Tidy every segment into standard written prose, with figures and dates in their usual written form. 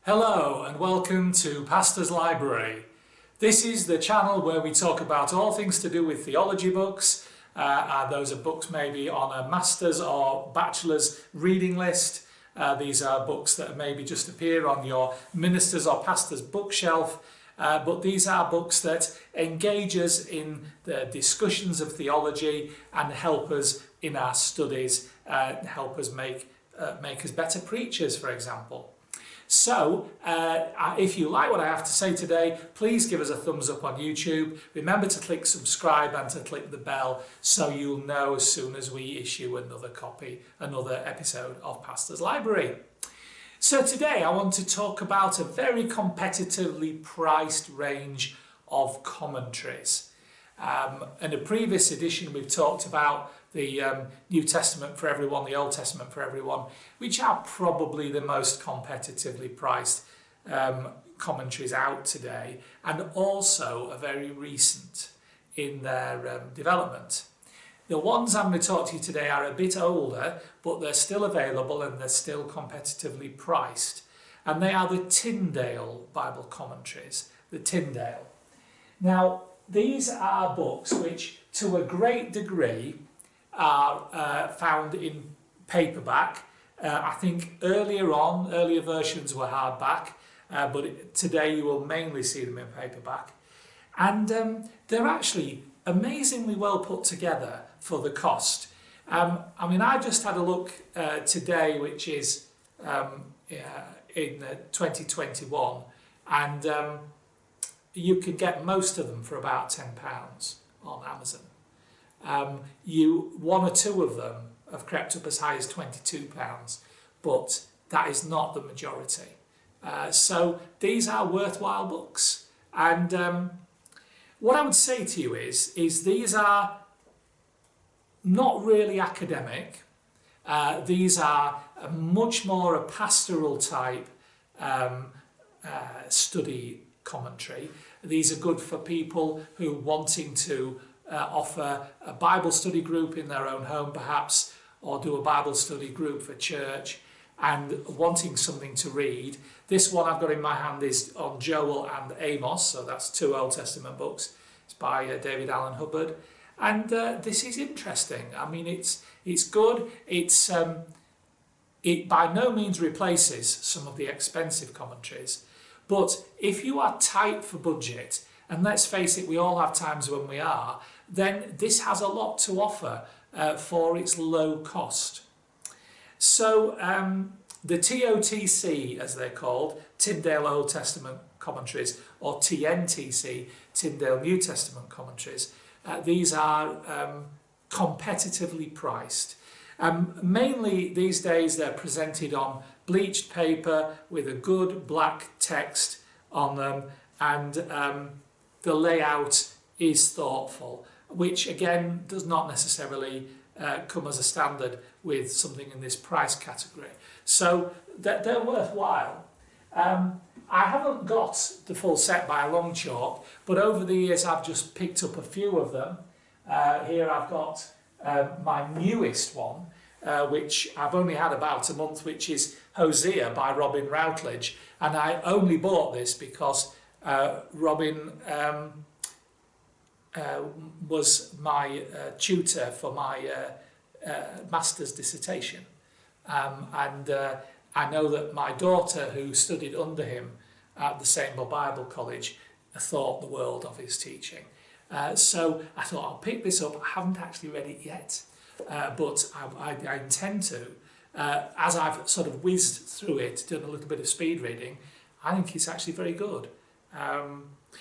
Hello and welcome to Pastor's Library. This is the channel where we talk about all things to do with theology books. Those are books maybe on a master's or bachelor's reading list. These are books that maybe just appear on your minister's or pastor's bookshelf. But these are books that engage us in the discussions of theology and help us in our studies, help us make us better preachers, for example. So, if you like what I have to say today, please give us a thumbs up on YouTube. Remember to click subscribe and to click the bell so you'll know as soon as we issue another episode of Pastor's Library. So today I want to talk about a very competitively priced range of commentaries. In a previous edition we've talked about the New Testament for everyone, the Old Testament for everyone, which are probably the most competitively priced commentaries out today, and also are very recent in their development. The ones I'm going to talk to you today are a bit older, but they're still available and they're still competitively priced. And they are the Tyndale Bible commentaries, the Tyndale. Now, these are books which, to a great degree, are found in paperback. I think earlier versions were hardback, but today you will mainly see them in paperback. And they're actually amazingly well put together for the cost. I mean, I just had a look today, which is in 2021, and you can get most of them for about £10 on Amazon. One or two of them have crept up as high as £22, but that is not the majority. So these are worthwhile books. And what I would say to you is these are not really academic. These are much more a pastoral type study commentary. These are good for people who are wanting to offer a Bible study group in their own home perhaps, or do a Bible study group for church and wanting something to read. This one I've got in my hand is on Joel and Amos, so that's two Old Testament books. It's by David Allen Hubbard, and this is interesting. I mean, it's good. It by no means replaces some of the expensive commentaries, but if you are tight for budget, and let's face it, we all have times when we are, then this has a lot to offer for its low cost. So the TOTC, as they're called, Tyndale Old Testament Commentaries, or TNTC, Tyndale New Testament Commentaries, these are competitively priced. Mainly these days they're presented on bleached paper with a good black text on them, and the layout is thoughtful, which again does not necessarily come as a standard with something in this price category. So they're worthwhile. I haven't got the full set by a long chalk, but over the years I've just picked up a few of them. Here I've got my newest one, which I've only had about a month, which is Hosea by Robin Routledge, and I only bought this because Robin was my tutor for my master's dissertation, and I know that my daughter, who studied under him at the St Bible College, thought the world of his teaching. So I thought I'll pick this up. I haven't actually read it yet, but I intend to. As I've sort of whizzed through it, done a little bit of speed reading, I think it's actually very good.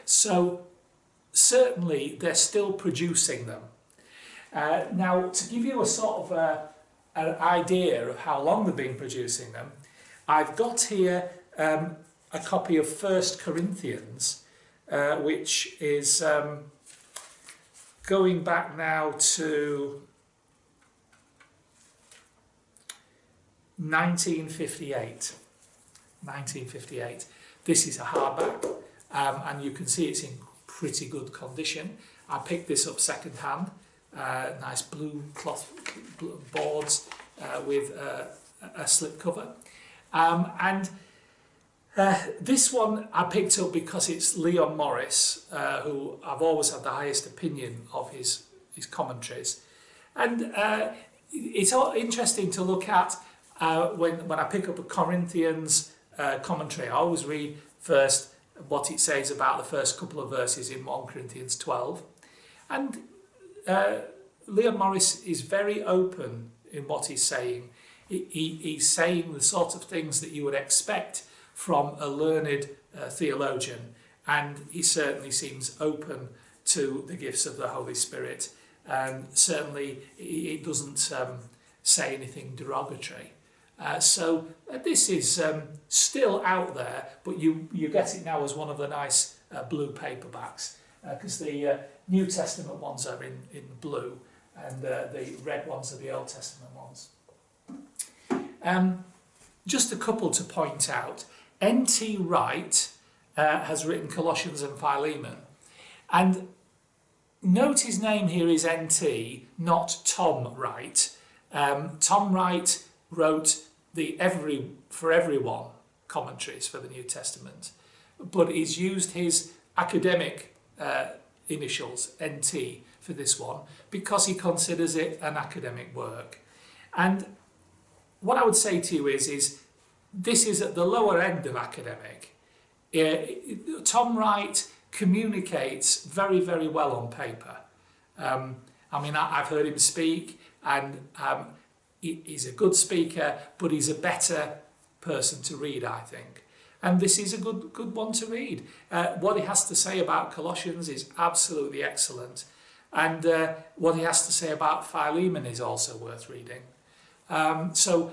So certainly they're still producing them. Now, to give you a sort of an idea of how long they've been producing them, I've got here a copy of 1 Corinthians, which is going back now to 1958. This is a hardback, and you can see it's in pretty good condition. I picked this up second hand. Nice blue cloth boards with a slip cover, and This one I picked up because it's Leon Morris, who I've always had the highest opinion of his commentaries. And it's all interesting to look at when I pick up a Corinthians commentary. I always read first what it says about the first couple of verses in 1 Corinthians 12. And Leon Morris is very open in what he's saying. He's saying the sort of things that you would expect from a learned theologian, and he certainly seems open to the gifts of the Holy Spirit, and certainly it doesn't say anything derogatory. So this is still out there, but you get it now as one of the nice blue paperbacks, because the New Testament ones are in blue, and the red ones are the Old Testament ones. Just a couple to point out. N.T. Wright has written Colossians and Philemon, and note his name here is N.T., not Tom Wright. Tom Wright wrote the For Everyone commentaries for the New Testament, but he's used his academic initials, N.T., for this one because he considers it an academic work. And what I would say to you is this is at the lower end of academic. Tom Wright communicates very, very well on paper. I mean, I've heard him speak, and he's a good speaker, but he's a better person to read, I think. And this is a good one to read. What he has to say about Colossians is absolutely excellent. And what he has to say about Philemon is also worth reading. So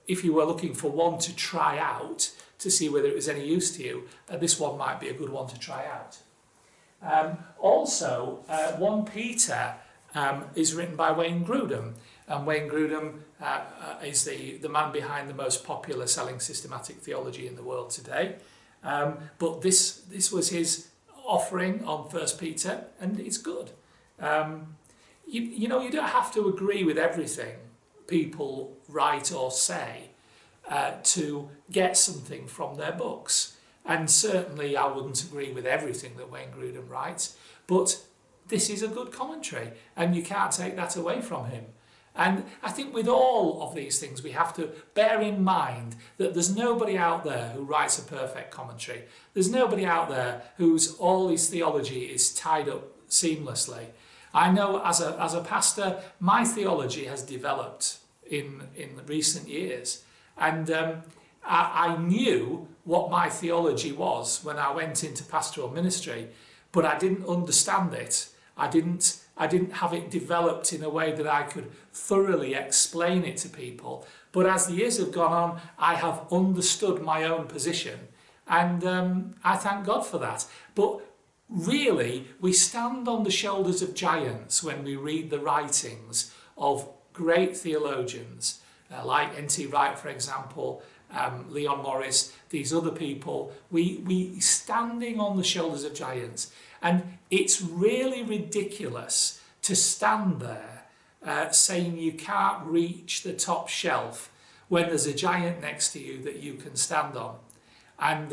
if you were looking for one to try out to see whether it was any use to you, this one might be a good one to try out. Also, 1 Peter is written by Wayne Grudem, and Wayne Grudem is the man behind the most popular selling systematic theology in the world today. But this was his offering on 1 Peter, and it's good. You know, you don't have to agree with everything people write or say to get something from their books. And certainly I wouldn't agree with everything that Wayne Grudem writes, but this is a good commentary, and you can't take that away from him. And I think with all of these things, we have to bear in mind that there's nobody out there who writes a perfect commentary. There's nobody out there whose all his theology is tied up seamlessly. I know as a pastor, my theology has developed in recent years, and I knew what my theology was when I went into pastoral ministry, but I didn't understand it. I didn't have it developed in a way that I could thoroughly explain it to people. But as the years have gone on, I have understood my own position, and I thank God for that. But really, we stand on the shoulders of giants when we read the writings of great theologians, like N.T. Wright, for example, Leon Morris, these other people. We standing on the shoulders of giants. And it's really ridiculous to stand there saying you can't reach the top shelf when there's a giant next to you that you can stand on. And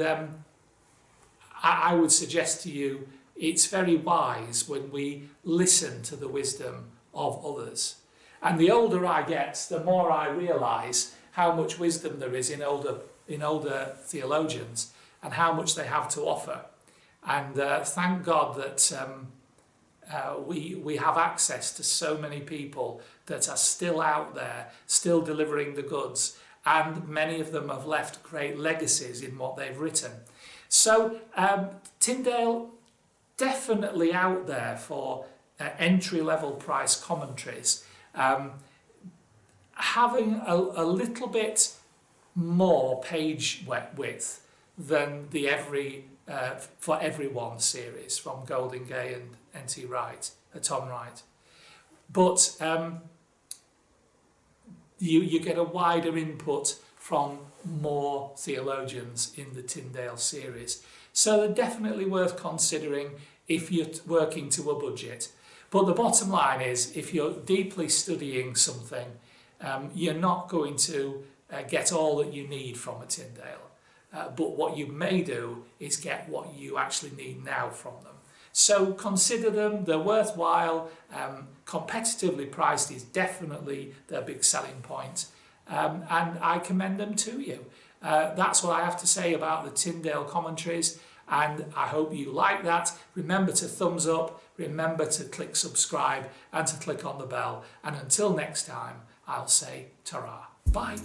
I would suggest to you it's very wise when we listen to the wisdom of others. And the older I get, the more I realise how much wisdom there is in older theologians and how much they have to offer. And thank God that we have access to so many people that are still out there, still delivering the goods, and many of them have left great legacies in what they've written. So Tyndale, definitely out there for entry-level price commentaries, having a little bit more page width than the For Everyone series from Golding Gay and N.T. Wright, Tom Wright. But you get a wider input from more theologians in the Tyndale series. So they're definitely worth considering if you're working to a budget. But the bottom line is, if you're deeply studying something, you're not going to get all that you need from a Tyndale. but what you may do is get what you actually need now from them. So consider them, they're worthwhile. Competitively priced is definitely their big selling point, and I commend them to you. That's what I have to say about the Tyndale Commentaries, and I hope you like that. Remember to thumbs up, remember to click subscribe and to click on the bell, and until next time I'll say ta-ra. Bye.